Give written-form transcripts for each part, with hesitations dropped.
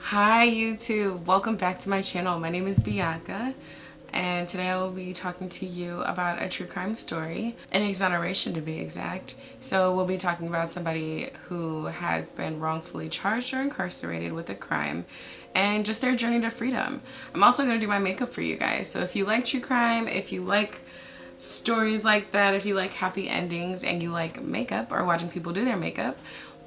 Hi YouTube, welcome back to my channel. My name is Bianca and today I will be talking to you about a true crime story, an exoneration to be exact. So we'll be talking about somebody who has been wrongfully charged or incarcerated with a crime and just their journey to freedom. I'm also going to do my makeup for you guys. So if you like true crime, if you like stories like that, if you like happy endings and you like makeup or watching people do their makeup,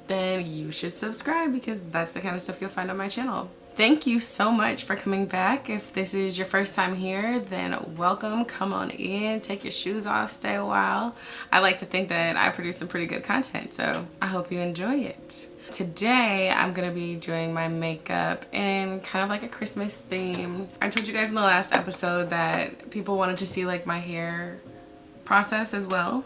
then you should subscribe because that's the kind of stuff you'll find on my channel. Thank you so much for coming back. If this is your first time here, then welcome. Come on in, take your shoes off, stay a while. I like to think that I produce some pretty good content, so I hope you enjoy it. Today, I'm going to be doing my makeup in kind of like a Christmas theme. I told you guys in the last episode that people wanted to see like my hair process as well.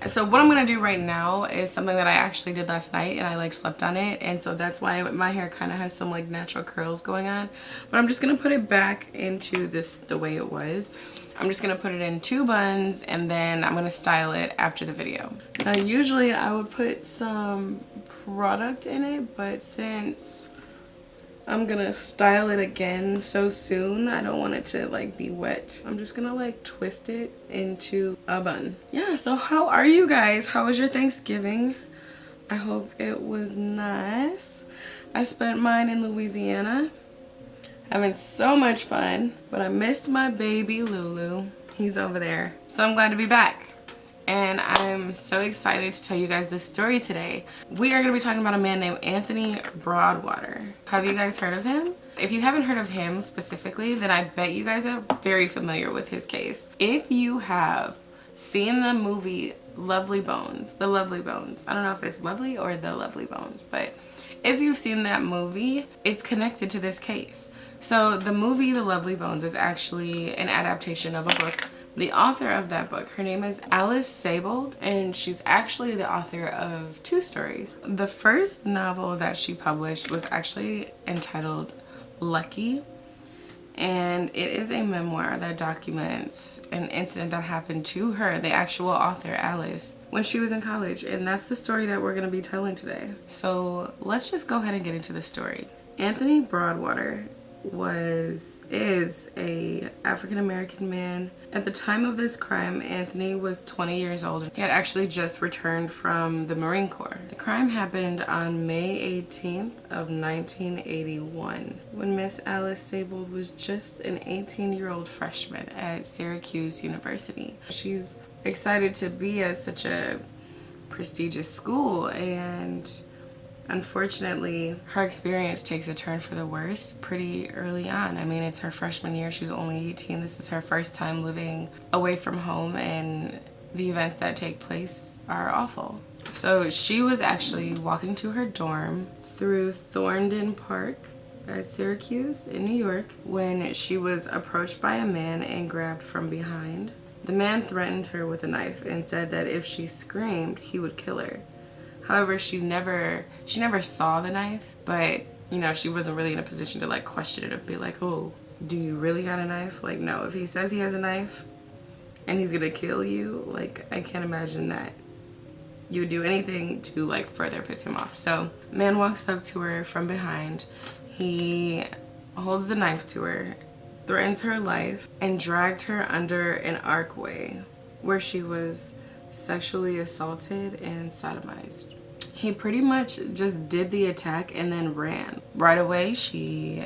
So what I'm gonna do right now is something that I actually did last night and I like slept on it, and so that's why my hair kind of has some like natural curls going on, but I'm just gonna put it back into the way it was. I'm just gonna put it in 2 buns and then I'm gonna style it after the video. Now usually I would put some product in it, but since I'm gonna style it again so soon, I don't want it to like be wet. I'm just gonna like twist it into a bun. Yeah, so how are you guys? How was your Thanksgiving? I hope it was nice. I spent mine in Louisiana, having so much fun, but I missed my baby Lulu. He's over there. So I'm glad to be back. And I'm so excited to tell you guys this story today. We are going to be talking about a man named Anthony Broadwater. Have you guys heard of him? If you haven't heard of him specifically, then I bet you guys are very familiar with his case. If you have seen the movie Lovely Bones, The Lovely Bones, I don't know if it's Lovely or The Lovely Bones, but if you've seen that movie, it's connected to this case. So the movie The Lovely Bones is actually an adaptation of a book. The author of that book, her name is Alice Sebold, and she's actually the author of 2 stories. The first novel that she published was actually entitled Lucky, and it is a memoir that documents an incident that happened to her, the actual author, Alice, when she was in college, and that's the story that we're going to be telling today. So let's just go ahead and get into the story. Anthony Broadwater is a African-American man. At the time of this crime, Anthony was 20 years old. He had actually just returned from the Marine Corps. The crime happened on May 18th of 1981 when Miss Alice Sebold was just an 18-year-old freshman at Syracuse University. She's excited to be at such a prestigious school, and unfortunately, her experience takes a turn for the worse pretty early on. I mean, it's her freshman year. She's only 18. This is her first time living away from home, and the events that take place are awful. So she was actually walking to her dorm through Thorndon Park at Syracuse in New York when she was approached by a man and grabbed from behind. The man threatened her with a knife and said that if she screamed, he would kill her. However, she never saw the knife, but you know, she wasn't really in a position to like question it and be like, oh, do you really got a knife? Like, no, if he says he has a knife and he's gonna kill you, like, I can't imagine that you would do anything to like further piss him off. So man walks up to her from behind. He holds the knife to her, threatens her life, and dragged her under an archway where she was sexually assaulted and sodomized. He pretty much just did the attack and then ran. Right away, she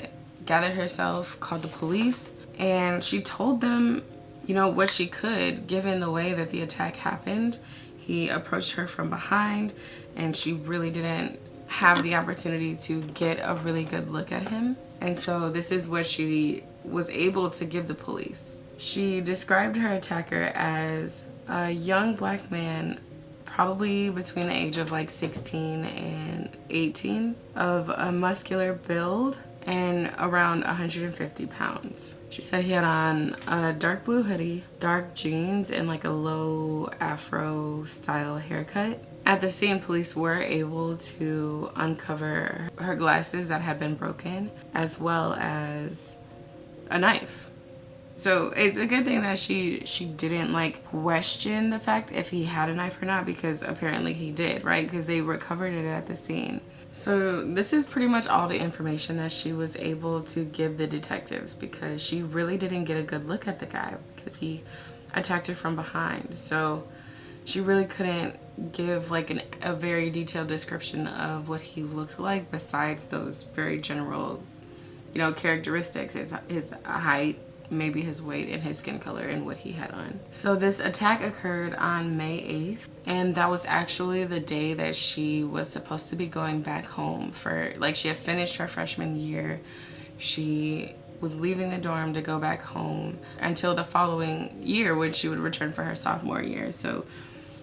gathered herself, called the police, and she told them, you know, what she could given the way that the attack happened. He approached her from behind and she really didn't have the opportunity to get a really good look at him. And so this is what she was able to give the police. She described her attacker as a young black man, probably between the age of like 16 and 18, of a muscular build and around 150 pounds. She said he had on a dark blue hoodie, dark jeans, and like a low afro style haircut. At the scene, police were able to uncover her glasses that had been broken, as well as a knife. So it's a good thing that she didn't like question the fact if he had a knife or not, because apparently he did, right? Because they recovered it at the scene. So this is pretty much all the information that she was able to give the detectives, because she really didn't get a good look at the guy because he attacked her from behind. So she really couldn't give like a very detailed description of what he looked like besides those very general, you know, characteristics, his height, maybe his weight, and his skin color and what he had on. So this attack occurred on May 8th, and that was actually the day that she was supposed to be going back home for, like, she had finished her freshman year. She was leaving the dorm to go back home until the following year when she would return for her sophomore year. So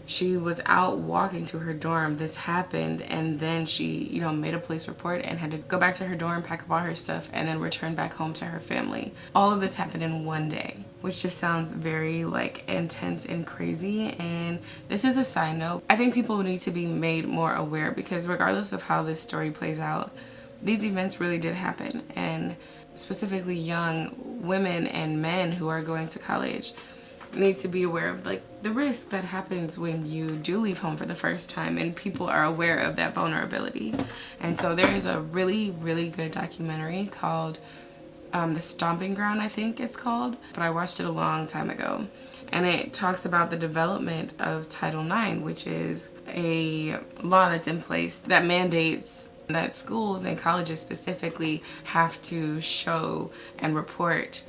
she was out walking to her dorm. This happened, and then she, you know, made a police report and had to go back to her dorm, pack up all her stuff, and then return back home to her family. All of this happened in one day, which just sounds very like intense and crazy. And this is a side note. I think people need to be made more aware, because regardless of how this story plays out, these events really did happen, and specifically young women and men who are going to college need to be aware of like the risk that happens when you do leave home for the first time, and people are aware of that vulnerability. And so there is a really good documentary called The Stomping Ground, I think it's called, but I watched it a long time ago, and it talks about the development of Title IX, which is a law that's in place that mandates that schools and colleges specifically have to show and report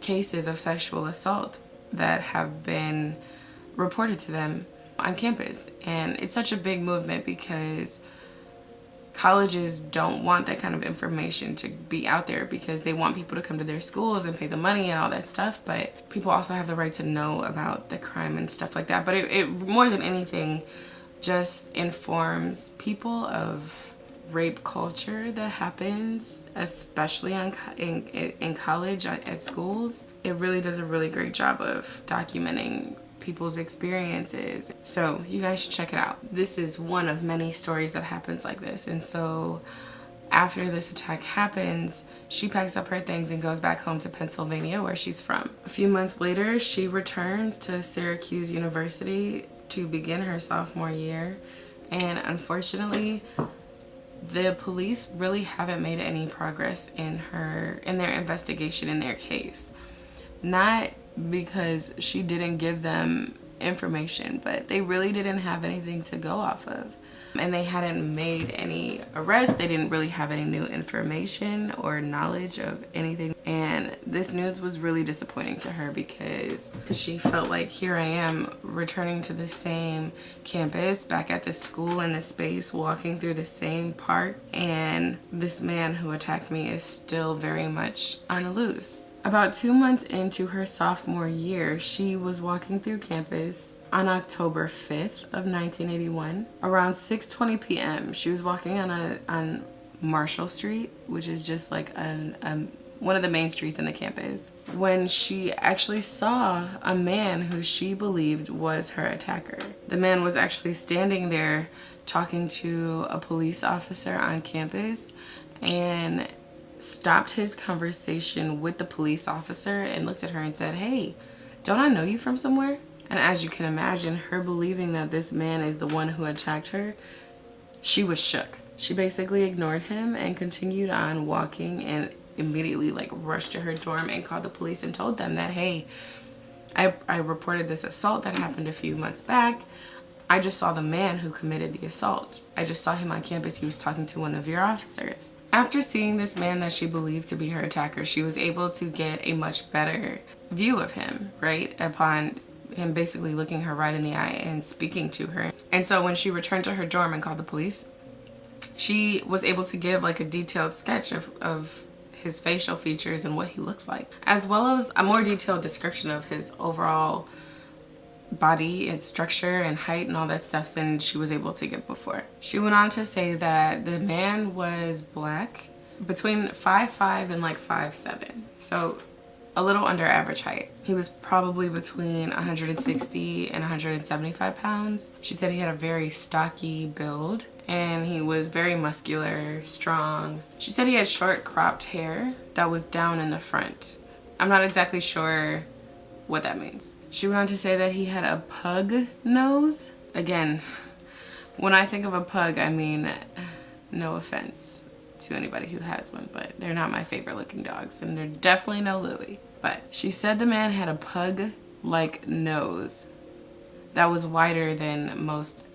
cases of sexual assault that have been reported to them on campus. And it's such a big movement because colleges don't want that kind of information to be out there, because they want people to come to their schools and pay the money and all that stuff, but people also have the right to know about the crime and stuff like that. But it more than anything just informs people of rape culture that happens, especially in college, at schools. It really does a really great job of documenting people's experiences. So you guys should check it out. This is one of many stories that happens like this. And so after this attack happens, she packs up her things and goes back home to Pennsylvania, where she's from. A few months later, she returns to Syracuse University to begin her sophomore year. And unfortunately, the police really haven't made any progress in their investigation in their case. Not because she didn't give them information, but they really didn't have anything to go off of. And they hadn't made any arrests. They didn't really have any new information or knowledge of anything. And this news was really disappointing to her, because she felt like, here I am returning to the same campus, back at this school in this space, walking through the same park, and this man who attacked me is still very much on the loose. About 2 months into her sophomore year, she was walking through campus on October 5th of 1981. Around 6:20 p.m., she was walking on Marshall Street, which is just like one of the main streets in the campus, when she actually saw a man who she believed was her attacker. The man was actually standing there talking to a police officer on campus, and stopped his conversation with the police officer and looked at her and said, "Hey, don't I know you from somewhere?" And as you can imagine, her believing that this man is the one who attacked her, she was shook. She basically ignored him and continued on walking, and immediately like rushed to her dorm and called the police and told them that, "Hey, I reported this assault that happened a few months back. I just saw the man who committed the assault. I just saw him on campus. He was talking to one of your officers." After seeing this man that she believed to be her attacker, she was able to get a much better view of him, right? Upon him basically looking her right in the eye and speaking to her. And so when she returned to her dorm and called the police, she was able to give like a detailed sketch of his facial features and what he looked like, as well as a more detailed description of his overall body and structure and height and all that stuff than she was able to give before. She went on to say that the man was black, between 5'5" and like 5'7", so a little under average height. He was probably between 160 and 175 pounds. She said he had a very stocky build, and he was very muscular, strong. She said he had short cropped hair that was down in the front. I'm not exactly sure what that means. She went on to say that he had a pug nose. Again, when I think of a pug, I mean No offense to anybody who has one, but they're not my favorite looking dogs, and they're definitely no Louis. But she said the man had a pug-like nose that was wider than most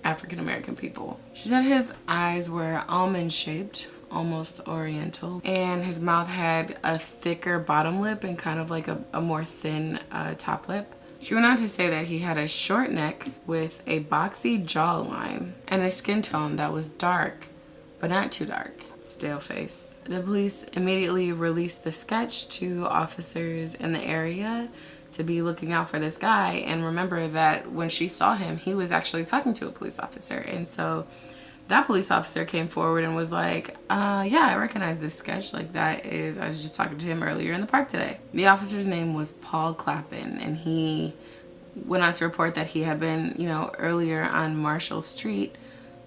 African American people. She said his eyes were almond shaped, almost oriental, and his mouth had a thicker bottom lip and kind of like a more thin top lip. She went on to say that he had a short neck with a boxy jawline and a skin tone that was dark, but not too dark. Stale face. The police immediately released the sketch to officers in the area to be looking out for this guy. And remember that when she saw him, he was actually talking to a police officer. And so that police officer came forward and was like, yeah, I recognize this sketch. Like, that is, I was just talking to him earlier in the park today. The officer's name was Paul Clappin, and he went on to report that he had been, you know, earlier on Marshall Street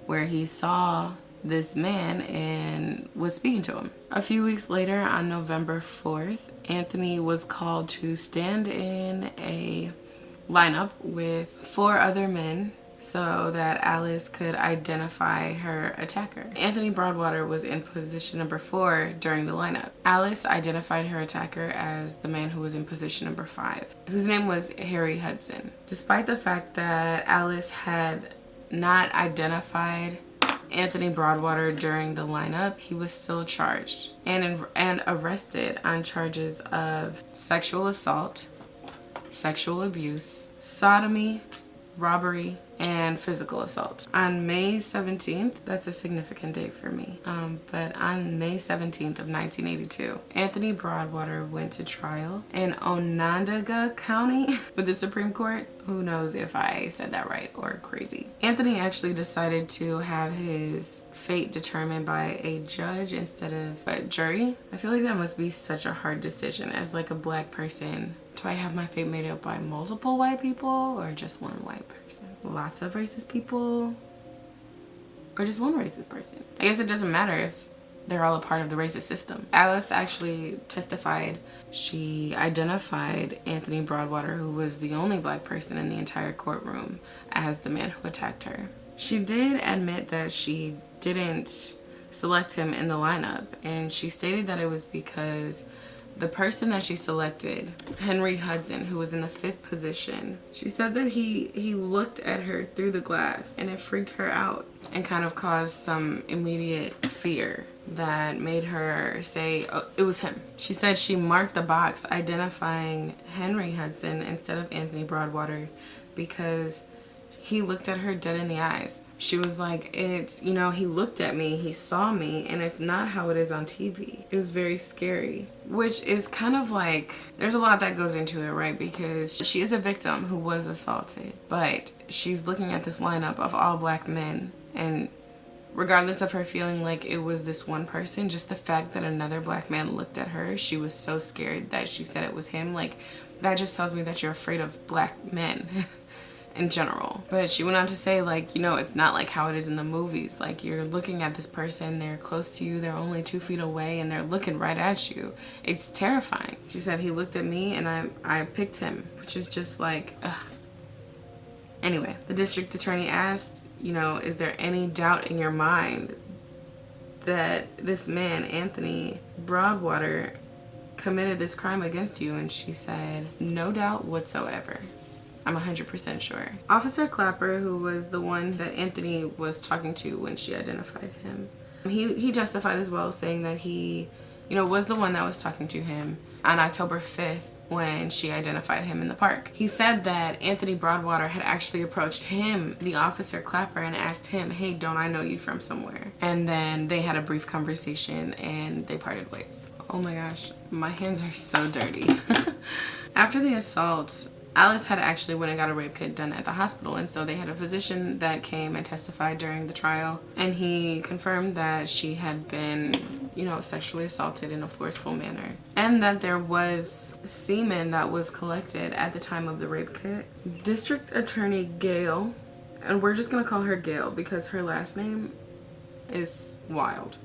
where he saw this man and was speaking to him. A few weeks later, on November 4th, Anthony was called to stand in a lineup with 4 other men so that Alice could identify her attacker. Anthony Broadwater was in position number 4 during the lineup. Alice identified her attacker as the man who was in position number 5, whose name was Harry Hudson. Despite the fact that Alice had not identified Anthony Broadwater during the lineup, he was still charged and arrested on charges of sexual assault, sexual abuse, sodomy, robbery, and physical assault. On May 17th, that's a significant date for me, but on May 17th of 1982, Anthony Broadwater went to trial in Onondaga County with the Supreme Court. Who knows if I said that right or crazy. Anthony actually decided to have his fate determined by a judge instead of a jury. I feel like that must be such a hard decision as like a black person. Do I have my fate made up by multiple white people or just one white person? Lots of racist people or just one racist person? I guess it doesn't matter if they're all a part of the racist system. Alice actually testified. She identified Anthony Broadwater, who was the only black person in the entire courtroom, as the man who attacked her. She did admit that she didn't select him in the lineup, and she stated that it was because the person that she selected, Henry Hudson, who was in the 5th position, she said that he looked at her through the glass and it freaked her out and kind of caused some immediate fear that made her say, oh, it was him. She said she marked the box identifying Henry Hudson instead of Anthony Broadwater because he looked at her dead in the eyes. She was like, it's, you know, he looked at me, he saw me, and it's not how it is on TV. It was very scary, which is kind of like, there's a lot that goes into it, right? Because she is a victim who was assaulted, but she's looking at this lineup of all black men, and regardless of her feeling like it was this one person, just the fact that another black man looked at her, she was so scared that she said it was him. Like, that just tells me that you're afraid of black men in general. But she went on to say, like, you know, it's not like how it is in the movies. Like, you're looking at this person, they're close to you, they're only 2 feet away, and they're looking right at you. It's terrifying. She said he looked at me and I picked him, which is just like, ugh. Anyway, the district attorney asked, you know, is there any doubt in your mind that this man, Anthony Broadwater, committed this crime against you? And she said, no doubt whatsoever. I'm 100% sure. Officer Clapper, who was the one that Anthony was talking to when she identified him, he testified as well, saying that he, you know, was the one that was talking to him on October 5th when she identified him in the park. He said that Anthony Broadwater had actually approached him, the officer Clapper, and asked him, hey, don't I know you from somewhere? And then they had a brief conversation and they parted ways. Oh my gosh, my hands are so dirty. After the assault, Alice had actually went and got a rape kit done at the hospital, and so they had a physician that came and testified during the trial, and he confirmed that she had been, you know, sexually assaulted in a forceful manner, and that there was semen that was collected at the time of the rape kit. District Attorney Gail, and we're just gonna call her Gail because her last name is wild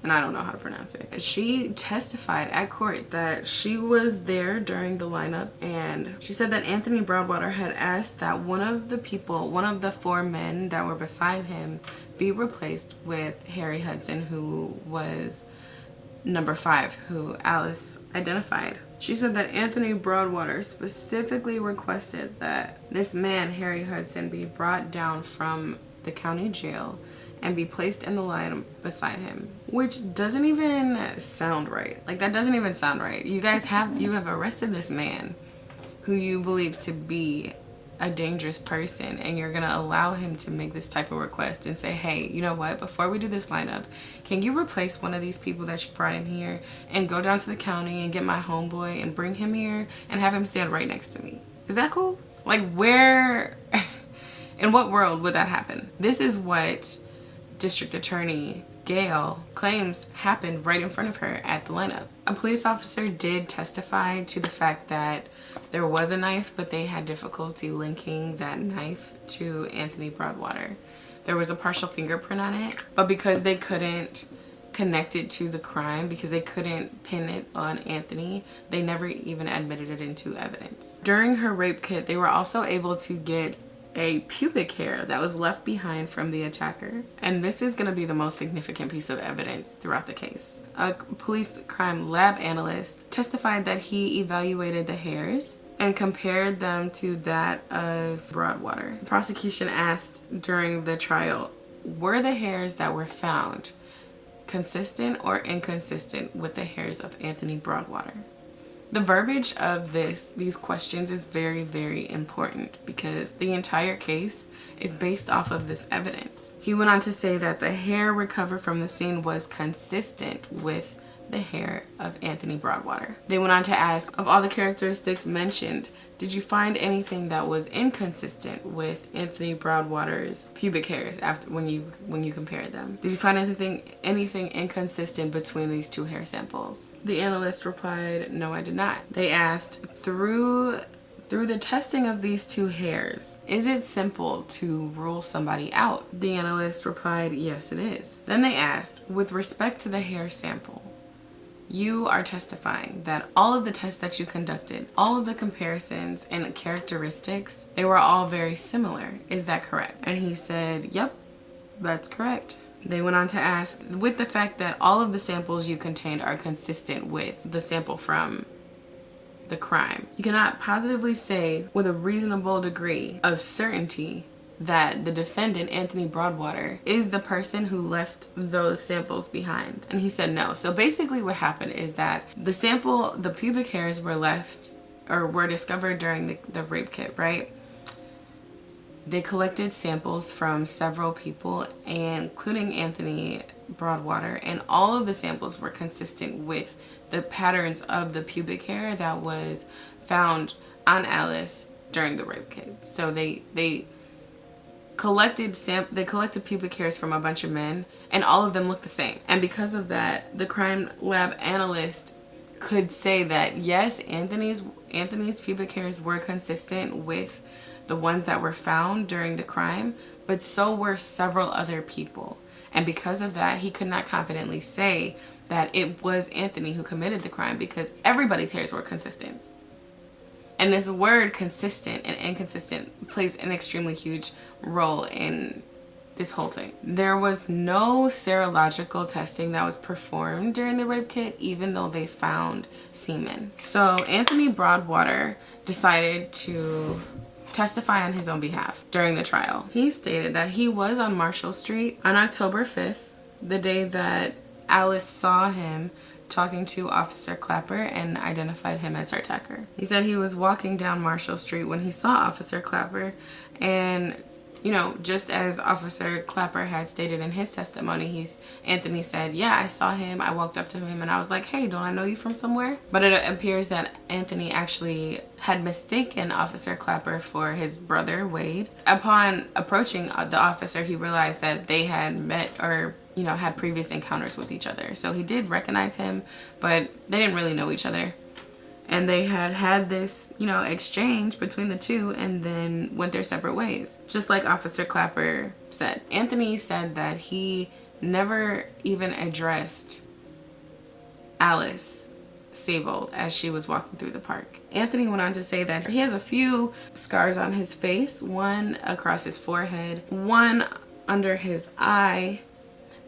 and I don't know how to pronounce it. She testified at court that she was there during the lineup, and she said that Anthony Broadwater had asked that one of the 4 men that were beside him be replaced with Harry Hudson, who was number 5, who Alice identified. She said that Anthony Broadwater specifically requested that this man, Harry Hudson, be brought down from the county jail and be placed in the line beside him, which doesn't even sound right. Like, that doesn't even sound right. You have arrested this man who you believe to be a dangerous person, and you're gonna allow him to make this type of request and say, hey, you know what, before we do this lineup, can you replace one of these people that you brought in here and go down to the county and get my homeboy and bring him here and have him stand right next to me? Is that cool? Like, where in what world would that happen? This is what District Attorney Gail claims happened right in front of her at the lineup. A police officer did testify to the fact that there was a knife, but they had difficulty linking that knife to Anthony Broadwater. There was a partial fingerprint on it, but because they couldn't connect it to the crime, because they couldn't pin it on Anthony, they never even admitted it into evidence. During her rape kit, they were also able to get a pubic hair that was left behind from the attacker. And this is going to be the most significant piece of evidence throughout the case. A police crime lab analyst testified that he evaluated the hairs and compared them to that of Broadwater. The prosecution asked during the trial, were the hairs that were found consistent or inconsistent with the hairs of Anthony Broadwater? The verbiage of these questions is very, very important because the entire case is based off of this evidence. He went on to say that the hair recovered from the scene was consistent with the hair of Anthony Broadwater. They went on to ask, of all the characteristics mentioned, did you find anything that was inconsistent with Anthony Broadwater's pubic hairs after when you compared them? Did you find anything inconsistent between these two hair samples? The analyst replied, no, I did not. They asked, through the testing of these two hairs, is it simple to rule somebody out? The analyst replied, yes, it is. Then they asked, with respect to the hair sample, you are testifying that all of the tests that you conducted, all of the comparisons and characteristics, they were all very similar. Is that correct? And he said, yep, that's correct. They went on to ask, with the fact that all of the samples you contained are consistent with the sample from the crime, you cannot positively say with a reasonable degree of certainty that the defendant, Anthony Broadwater, is the person who left those samples behind. And he said no. So basically what happened is that the pubic hairs were left or were discovered during the rape kit, right? They collected samples from several people, including Anthony Broadwater, and all of the samples were consistent with the patterns of the pubic hair that was found on Alice during the rape kit. So they collected pubic hairs from a bunch of men, and all of them looked the same. And because of that, the crime lab analyst could say that yes, Anthony's pubic hairs were consistent with the ones that were found during the crime, but so were several other people. And because of that, he could not confidently say that it was Anthony who committed the crime because everybody's hairs were consistent. And this word consistent and inconsistent plays an extremely huge role in this whole thing. There was no serological testing that was performed during the rape kit, even though they found semen. So Anthony Broadwater decided to testify on his own behalf during the trial. He stated that he was on Marshall Street on October 5th, the day that Alice saw him talking to Officer Clapper and identified him as her attacker. He said he was walking down Marshall Street when he saw Officer Clapper, and just as Officer Clapper had stated in his testimony, Anthony said, yeah, I saw him, I walked up to him and I was like, hey, don't I know you from somewhere? But it appears that Anthony actually had mistaken Officer Clapper for his brother, Wade. Upon approaching the officer, he realized that they had met or had previous encounters with each other. So he did recognize him, but they didn't really know each other. And they had this, exchange between the two and then went their separate ways. Just like Officer Clapper said. Anthony said that he never even addressed Alice Sable as she was walking through the park. Anthony went on to say that he has a few scars on his face, one across his forehead, one under his eye,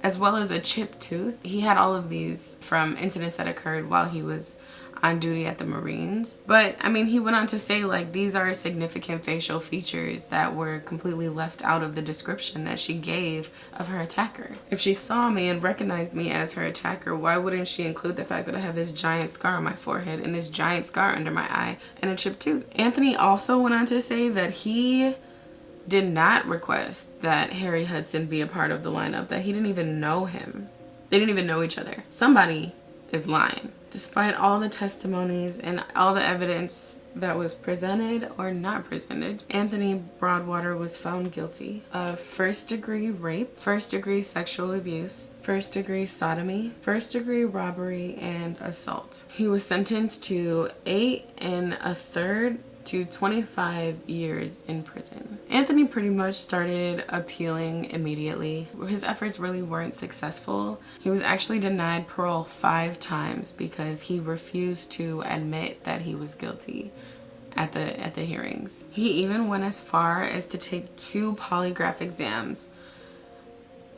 as well as a chipped tooth. He had all of these from incidents that occurred while he was on duty at the Marines. But I mean, he went on to say, like, these are significant facial features that were completely left out of the description that she gave of her attacker. If she saw me and recognized me as her attacker, why wouldn't she include the fact that I have this giant scar on my forehead and this giant scar under my eye and a chipped tooth? Anthony also went on to say that he did not request that Harry Hudson be a part of the lineup, that he didn't even know him. They didn't even know each other. Somebody is lying. Despite all the testimonies and all the evidence that was presented or not presented, Anthony Broadwater was found guilty of first-degree rape, first-degree sexual abuse, first-degree sodomy, first-degree robbery, and assault. He was sentenced to 8 1/3 to 25 years in prison. Anthony pretty much started appealing immediately. His efforts really weren't successful. He was actually denied parole 5 times because he refused to admit that he was guilty at the hearings. He even went as far as to take 2 polygraph exams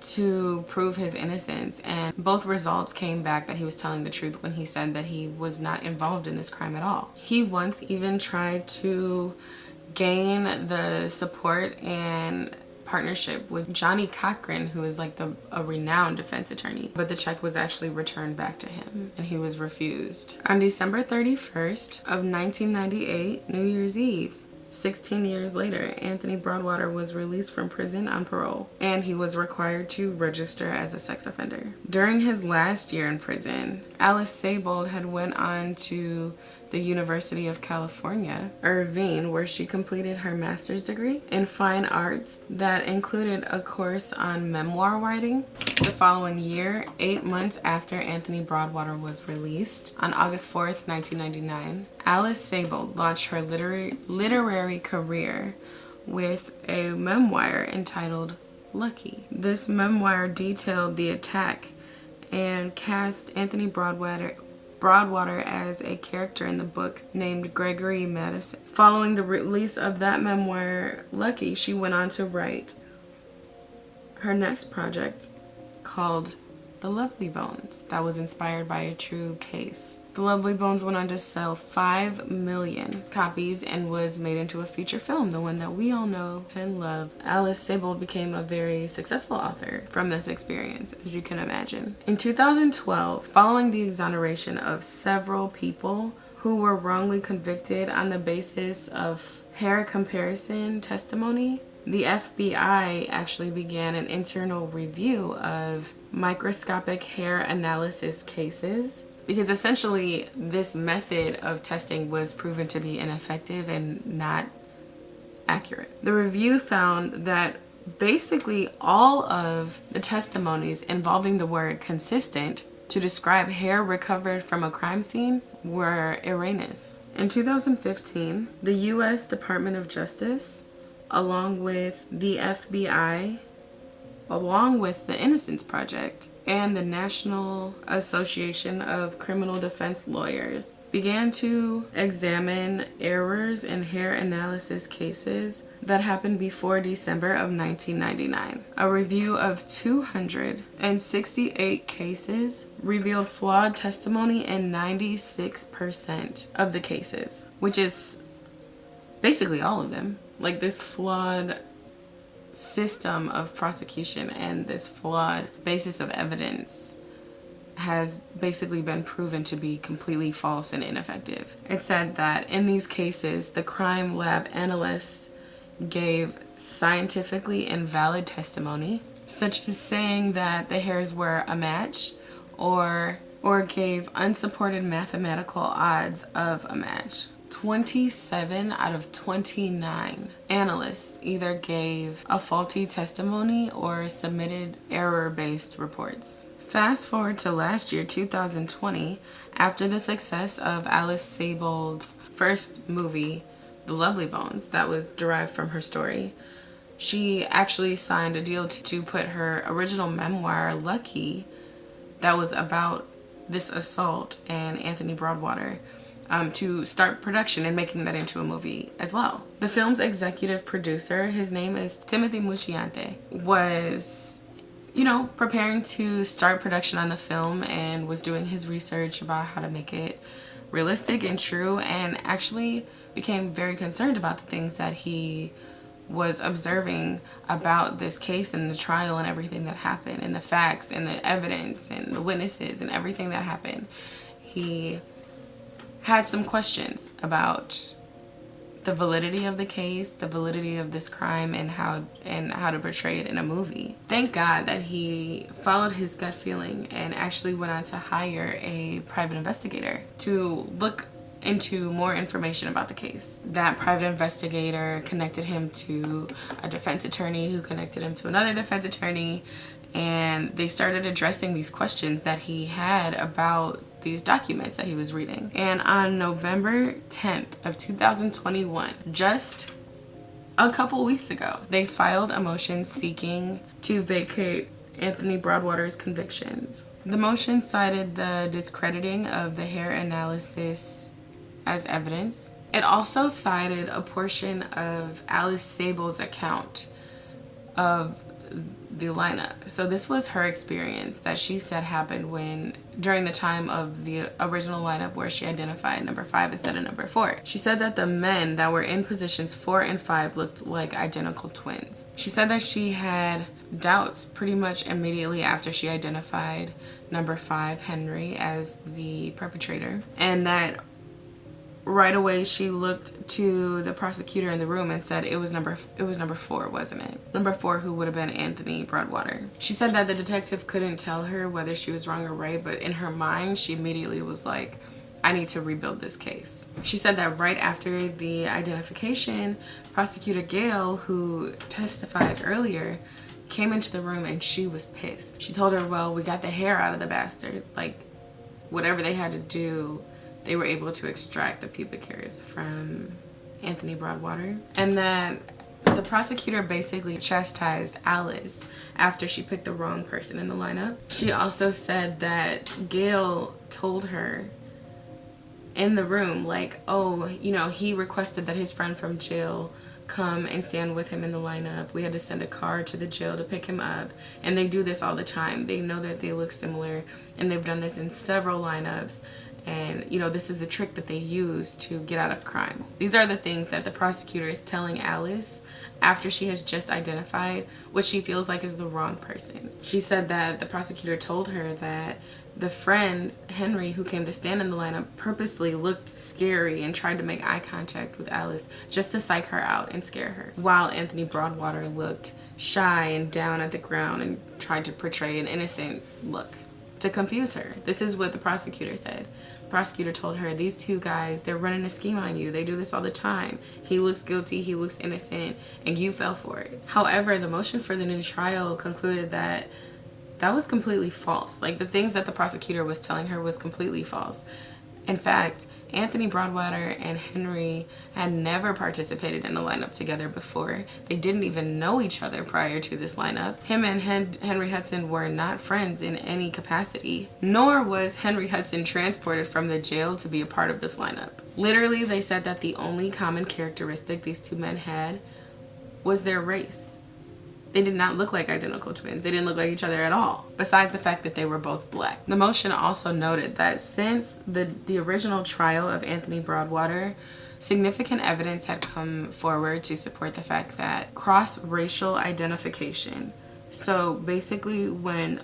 to prove his innocence, and both results came back that he was telling the truth when he said that he was not involved in this crime at all. He once even tried to gain the support and partnership with Johnny Cochran, who is like a renowned defense attorney, but the check was actually returned back to him and he was refused. On December 31st of 1998, New Year's Eve, 16 years later, Anthony Broadwater was released from prison on parole, and he was required to register as a sex offender. During his last year in prison, Alice Sebold had went on to the University of California, Irvine, where she completed her master's degree in fine arts that included a course on memoir writing. The following year, 8 months after Anthony Broadwater was released, on August 4th, 1999, Alice Sebold launched her literary career with a memoir entitled Lucky. This memoir detailed the attack and cast Anthony Broadwater as a character in the book named Gregory Madison. Following the release of that memoir, Lucky, she went on to write her next project called The Lovely Bones, that was inspired by a true case. The Lovely Bones went on to sell 5 million copies and was made into a feature film, the one that we all know and love. Alice Sebold became a very successful author from this experience, as you can imagine. In 2012, following the exoneration of several people who were wrongly convicted on the basis of hair comparison testimony, the FBI actually began an internal review of microscopic hair analysis cases, because essentially this method of testing was proven to be ineffective and not accurate. The review found that basically all of the testimonies involving the word consistent to describe hair recovered from a crime scene were erroneous. In 2015, the U.S. Department of Justice, along with the FBI, along with the Innocence Project, and the National Association of Criminal Defense Lawyers, began to examine errors in hair analysis cases that happened before December of 1999. A review of 268 cases revealed flawed testimony in 96% of the cases, which is basically all of them. Like, this flawed system of prosecution and this flawed basis of evidence has basically been proven to be completely false and ineffective. It said that in these cases, the crime lab analysts gave scientifically invalid testimony, such as saying that the hairs were a match, or gave unsupported mathematical odds of a match. 27 out of 29 analysts either gave a faulty testimony or submitted error-based reports. Fast forward to last year, 2020, after the success of Alice Sebold's first movie, The Lovely Bones, that was derived from her story, she actually signed a deal to put her original memoir, Lucky, that was about this assault and Anthony Broadwater, to start production and making that into a movie as well. The film's executive producer, his name is Timothy Mucciante, was, you know, preparing to start production on the film and was doing his research about how to make it realistic and true, and actually became very concerned about the things that he was observing about this case and the trial and everything that happened and the facts and the evidence and the witnesses and everything that happened. He had some questions about the validity of the case, the validity of this crime, and how to portray it in a movie. Thank God that he followed his gut feeling and actually went on to hire a private investigator to look into more information about the case. That private investigator connected him to a defense attorney who connected him to another defense attorney, and they started addressing these questions that he had about these documents that he was reading. And on November 10th of 2021, just a couple weeks ago, they filed a motion seeking to vacate Anthony Broadwater's convictions. The motion cited the discrediting of the hair analysis as evidence. It also cited a portion of Alice Sable's account of the lineup. So this was her experience that she said happened during the time of the original lineup where she identified number 5 instead of number 4. She said that the men that were in positions 4 and 5 looked like identical twins. She said that she had doubts pretty much immediately after she identified number 5, Henry, as the perpetrator, and that right away she looked to the prosecutor in the room and said it was number 4, wasn't it? Number 4, who would have been Anthony Broadwater. She said that the detective couldn't tell her whether she was wrong or right, but in her mind she immediately was like, I need to rebuild this case. She said that right after the identification, Prosecutor Gale, who testified earlier, came into the room and she was pissed. She told her, well, we got the hair out of the bastard. Like, whatever they had to do, they were able to extract the pubic hairs from Anthony Broadwater. And that the prosecutor basically chastised Alice after she picked the wrong person in the lineup. She also said that Gail told her in the room, like, oh, you know, he requested that his friend from jail come and stand with him in the lineup. We had to send a car to the jail to pick him up. And they do this all the time. They know that they look similar, and they've done this in several lineups. And, you know, this is the trick that they use to get out of crimes. These are the things that the prosecutor is telling Alice after she has just identified what she feels like is the wrong person. She said that the prosecutor told her that the friend, Henry, who came to stand in the lineup, purposely looked scary and tried to make eye contact with Alice just to psych her out and scare her, while Anthony Broadwater looked shy and down at the ground and tried to portray an innocent look to confuse her. This is what the prosecutor said. The prosecutor told her, these two guys, they're running a scheme on you. They do this all the time. He looks guilty, he looks innocent, and you fell for it. However, the motion for the new trial concluded that that was completely false. Like, the things that the prosecutor was telling her was completely false. In fact, Anthony Broadwater and Henry had never participated in a lineup together before. They didn't even know each other prior to this lineup. Him and Henry Hudson were not friends in any capacity, nor was Henry Hudson transported from the jail to be a part of this lineup. Literally, they said that the only common characteristic these two men had was their race. They did not look like identical twins. They didn't look like each other at all, besides the fact that they were both black. The motion also noted that since the original trial of Anthony Broadwater, significant evidence had come forward to support the fact that cross-racial identification, so basically when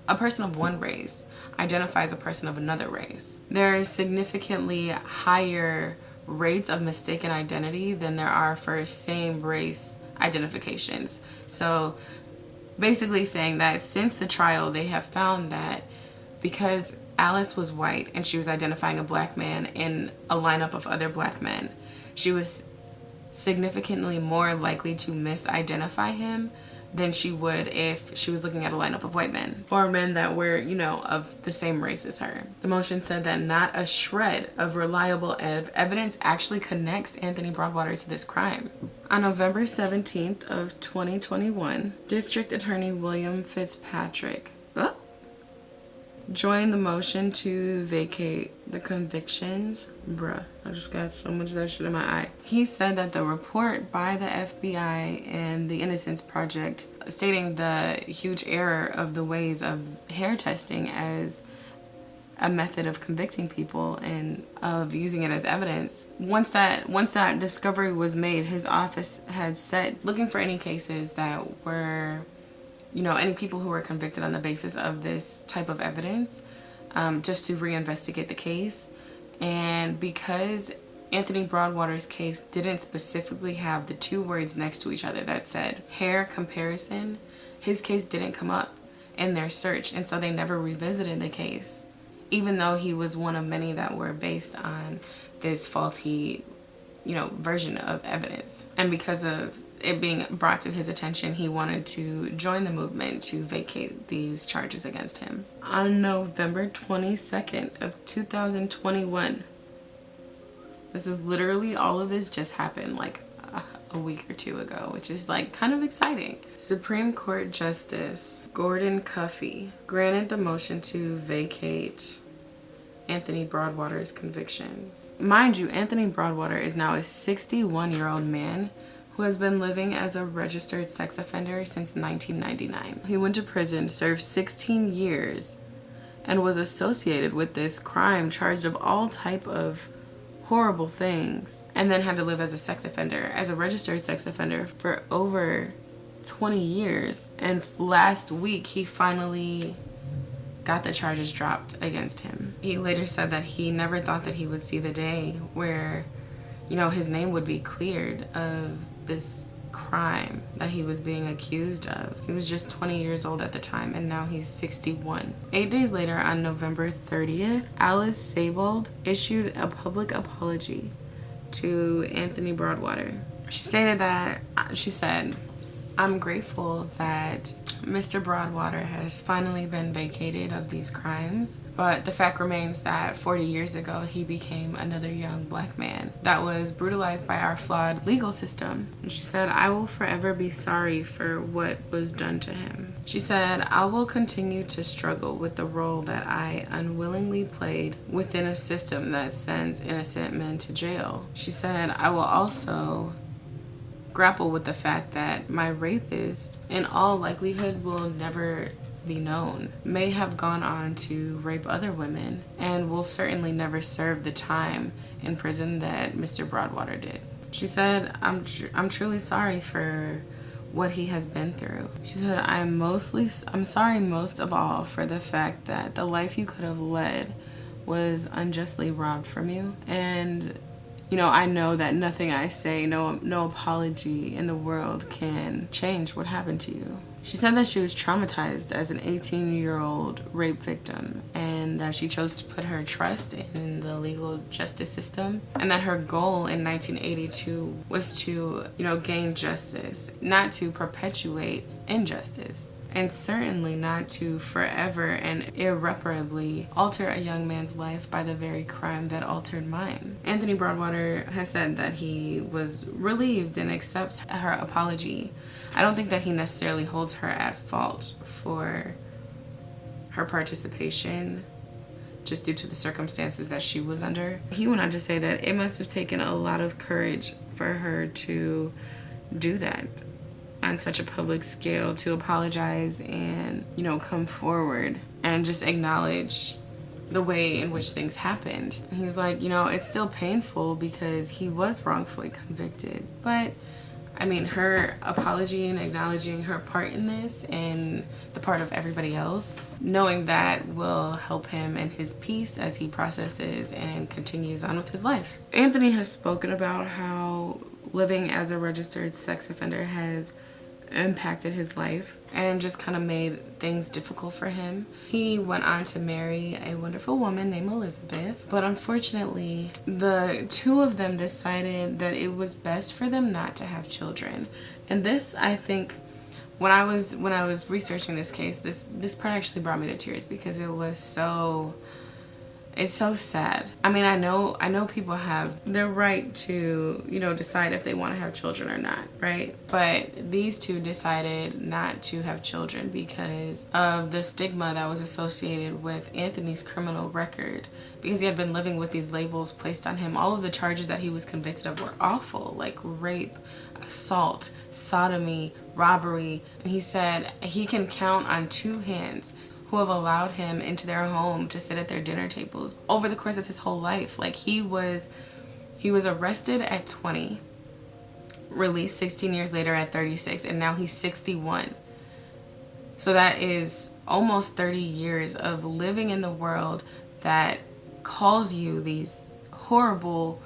a person of one race identifies a person of another race, there is significantly higher rates of mistaken identity than there are for same race identifications. So basically saying that since the trial, they have found that because Alice was white and she was identifying a black man in a lineup of other black men, she was significantly more likely to misidentify him than she would if she was looking at a lineup of white men or men that were, you know, of the same race as her. The motion said that not a shred of reliable evidence actually connects Anthony Broadwater to this crime. On November 17th of 2021, District Attorney William Fitzpatrick joined the motion to vacate the convictions, bruh, I just got so much of that shit in my eye. He said that the report by the FBI and the Innocence Project stating the huge error of the ways of hair testing as a method of convicting people and of using it as evidence. Once that discovery was made, his office had set looking for any cases that were, you know, any people who were convicted on the basis of this type of evidence, just to reinvestigate the case. And because Anthony Broadwater's case didn't specifically have the two words next to each other that said hair comparison, his case didn't come up in their search, and so they never revisited the case, even though he was one of many that were based on this faulty, you know, version of evidence. And because of it being brought to his attention, he wanted to join the movement to vacate these charges against him. On November 22nd of 2021, this is literally, all of this just happened like a week or two ago, which is like kind of exciting. Supreme Court Justice Gordon Cuffey granted the motion to vacate Anthony Broadwater's convictions. Mind you, Anthony Broadwater is now a 61-year-old man who has been living as a registered sex offender since 1999. He went to prison, served 16 years, and was associated with this crime, charged of all type of horrible things, and then had to live as a sex offender, as a registered sex offender for over 20 years. And last week, he finally got the charges dropped against him. He later said that he never thought that he would see the day where, you know, his name would be cleared of this crime that he was being accused of. He was just 20 years old at the time, and now he's 61. 8 days later, on November 30th, Alice Sebold issued a public apology to Anthony Broadwater. She stated that, she said, "I'm grateful that Mr. Broadwater has finally been vacated of these crimes, but the fact remains that 40 years ago he became another young black man that was brutalized by our flawed legal system." And she said, "I will forever be sorry for what was done to him." She said, "I will continue to struggle with the role that I unwillingly played within a system that sends innocent men to jail." She said, "I will also grapple with the fact that my rapist, in all likelihood, will never be known, may have gone on to rape other women, and will certainly never serve the time in prison that Mr. Broadwater did." She said, I'm truly sorry for what he has been through." She said, I'm sorry most of all for the fact that the life you could have led was unjustly robbed from you. And you know, I know that nothing I say, no apology in the world can change what happened to you. She said that she was traumatized as an 18-year-old rape victim, and that she chose to put her trust in the legal justice system, and that her goal in 1982 was to, you know, gain justice, not to perpetuate injustice, and certainly not to forever and irreparably alter a young man's life by the very crime that altered mine. Anthony Broadwater has said that he was relieved and accepts her apology. I don't think that he necessarily holds her at fault for her participation, just due to the circumstances that she was under. He went on to say that it must have taken a lot of courage for her to do that on such a public scale, to apologize and, you know, come forward and just acknowledge the way in which things happened. And he's like, you know, it's still painful because he was wrongfully convicted, but I mean, her apology and acknowledging her part in this and the part of everybody else, knowing that will help him in his peace as he processes and continues on with his life. Anthony has spoken about how living as a registered sex offender has impacted his life and just kind of made things difficult for him. He went on to marry a wonderful woman named Elizabeth, but unfortunately the two of them decided that it was best for them not to have children. And this, I think, when I was researching this case, this part actually brought me to tears, because it was It's so sad. I mean, I know people have their right to, you know, decide if they want to have children or not, right? But these two decided not to have children because of the stigma that was associated with Anthony's criminal record, because he had been living with these labels placed on him. All of the charges that he was convicted of were awful, like rape, assault, sodomy, robbery. And he said he can count on two hands who have allowed him into their home to sit at their dinner tables over the course of his whole life. Like, he was arrested at 20, released 16 years later at 36, and now he's 61. So that is almost 30 years of living in the world that calls you these horrible,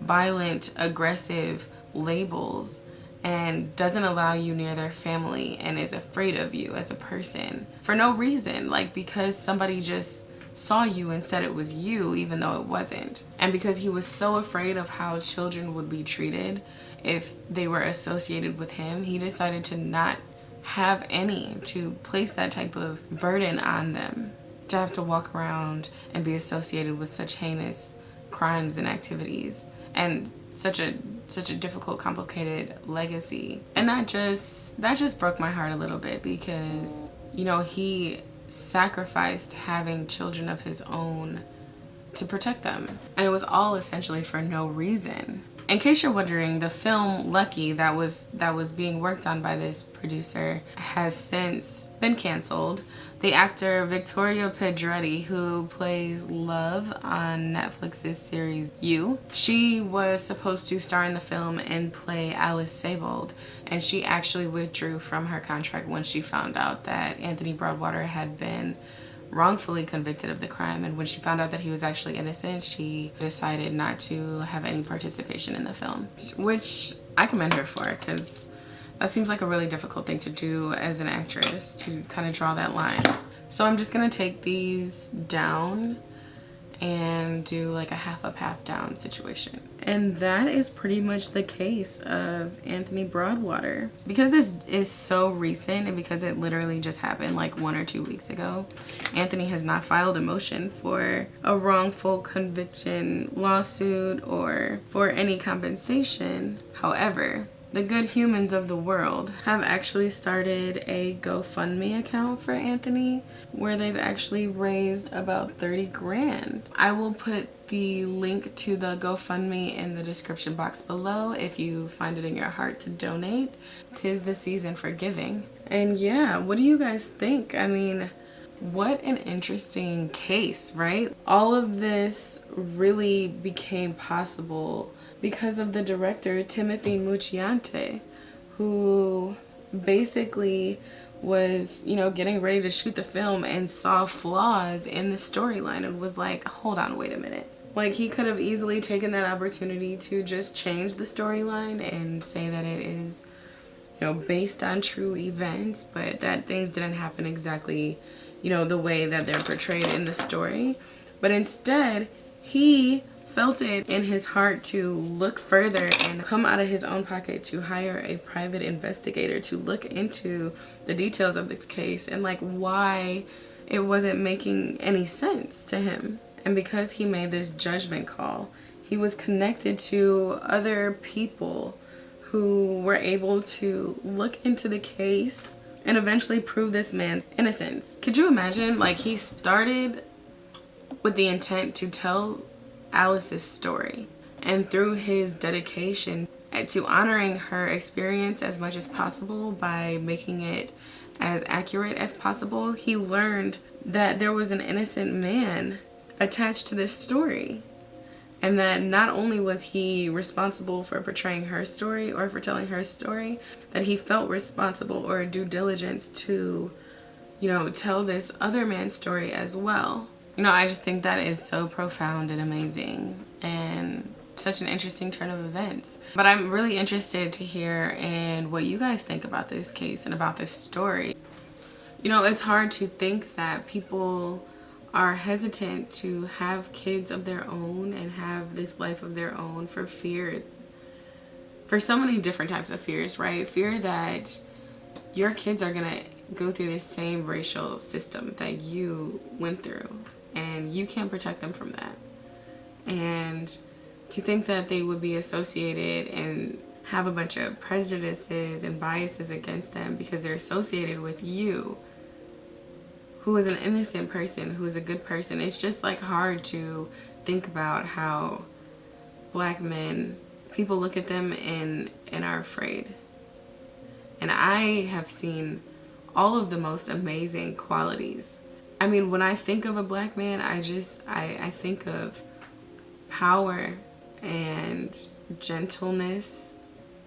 violent, aggressive labels and doesn't allow you near their family and is afraid of you as a person for no reason, like because somebody just saw you and said it was you even though it wasn't. And because he was so afraid of how children would be treated if they were associated with him, he decided to not have any, to place that type of burden on them, to have to walk around and be associated with such heinous crimes and activities and such a difficult, complicated legacy. And that just broke my heart a little bit, because, you know, he sacrificed having children of his own to protect them, and it was all essentially for no reason. In case you're wondering, the film Lucky that was being worked on by this producer has since been canceled. The actor Victoria Pedretti, who plays Love on Netflix's series You, she was supposed to star in the film and play Alice Sebold, and she actually withdrew from her contract when she found out that Anthony Broadwater had been wrongfully convicted of the crime. And when she found out that he was actually innocent, she decided not to have any participation in the film, which I commend her for, because that seems like a really difficult thing to do as an actress, to kind of draw that line. So I'm just gonna take these down and do like a half up, half down situation. And that is pretty much the case of Anthony Broadwater. Because this is so recent and because it literally just happened like 1 or 2 weeks ago, Anthony has not filed a motion for a wrongful conviction lawsuit or for any compensation. However, the good humans of the world have actually started a GoFundMe account for Anthony, where they've actually raised about 30 grand. I will put the link to the GoFundMe in the description box below if you find it in your heart to donate. 'Tis the season for giving. And yeah, what do you guys think? I mean, what an interesting case, right? All of this really became possible because of the director Timothy Mucciante, who basically was, you know, getting ready to shoot the film and saw flaws in the storyline and was like, hold on, wait a minute. Like, he could have easily taken that opportunity to just change the storyline and say that it is, you know, based on true events, but that things didn't happen exactly, you know, the way that they're portrayed in the story. But instead, he felt it in his heart to look further and come out of his own pocket to hire a private investigator to look into the details of this case and like why it wasn't making any sense to him. And because he made this judgment call, he was connected to other people who were able to look into the case and eventually prove this man's innocence. Could you imagine? Like, he started with the intent to tell Alice's story, and through his dedication to honoring her experience as much as possible by making it as accurate as possible, he learned that there was an innocent man attached to this story, and that not only was he responsible for portraying her story or for telling her story, that he felt responsible or due diligence to, you know, tell this other man's story as well. You know, I just think that is so profound and amazing and such an interesting turn of events. But I'm really interested to hear and what you guys think about this case and about this story. You know, it's hard to think that people are hesitant to have kids of their own and have this life of their own for fear, for so many different types of fears, right? Fear that your kids are gonna go through the same racial system that you went through. and you can't protect them from that. And to think that they would be associated and have a bunch of prejudices and biases against them because they're associated with you, who is an innocent person, who is a good person. It's just like hard to think about how black men, people look at them and are afraid. And I have seen all of the most amazing qualities. I mean, when I think of a black man, I think of power and gentleness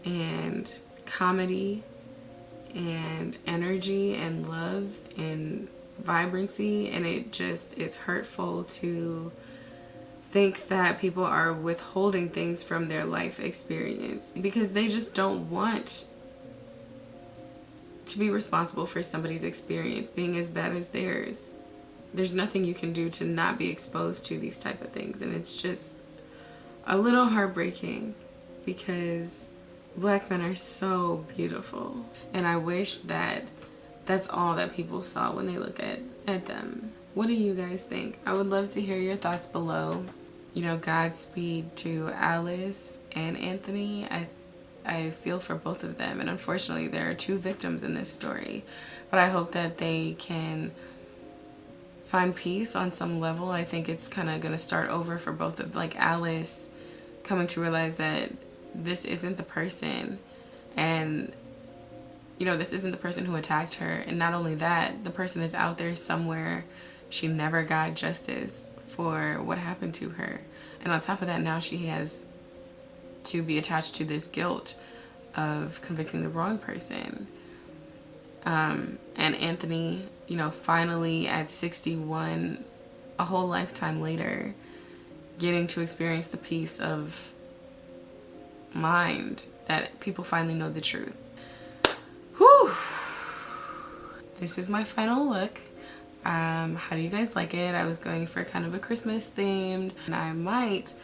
and comedy and energy and love and vibrancy, and it just is hurtful to think that people are withholding things from their life experience because they just don't want to be responsible for somebody's experience being as bad as theirs. There's nothing you can do to not be exposed to these type of things, and it's just a little heartbreaking because black men are so beautiful, and I wish that that's all that people saw when they look at them. What do you guys think? I would love to hear your thoughts below. You know, Godspeed to Alice and Anthony. I feel for both of them, and unfortunately there are two victims in this story, but I hope that they can find peace on some level. I think it's kind of going to start over for both of, like, Alice coming to realize that this isn't the person, and you know, this isn't the person who attacked her, and not only that, the person is out there somewhere. She never got justice for what happened to her, and on top of that, now she has to be attached to this guilt of convicting the wrong person. And Anthony, you know, finally at 61, a whole lifetime later, getting to experience the peace of mind that people finally know the truth. Whew! This is my final look. How do you guys like it? I was going for kind of a Christmas themed, and I might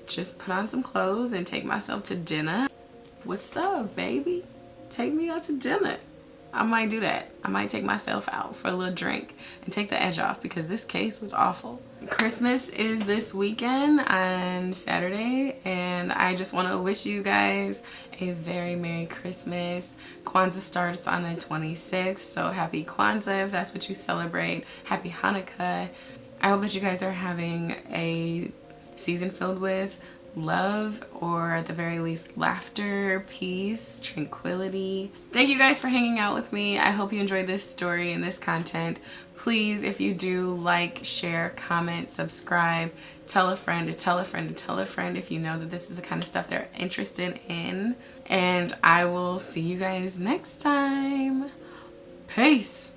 just put on some clothes and take myself to dinner. What's up, baby? Take me out to dinner. I might do that. I might take myself out for a little drink and take the edge off because this case was awful. Christmas is this weekend on Saturday, and I just want to wish you guys a very Merry Christmas. Kwanzaa starts on the 26th, so happy Kwanzaa if that's what you celebrate. Happy Hanukkah. I hope that you guys are having a season filled with love, or at the very least laughter, peace, tranquility. Thank you guys for hanging out with me. I hope you enjoyed this story and this content. Please, if you do, like, share, comment, subscribe, tell a friend to tell a friend to tell a friend if you know that this is the kind of stuff they're interested in. And I will see you guys next time. Peace.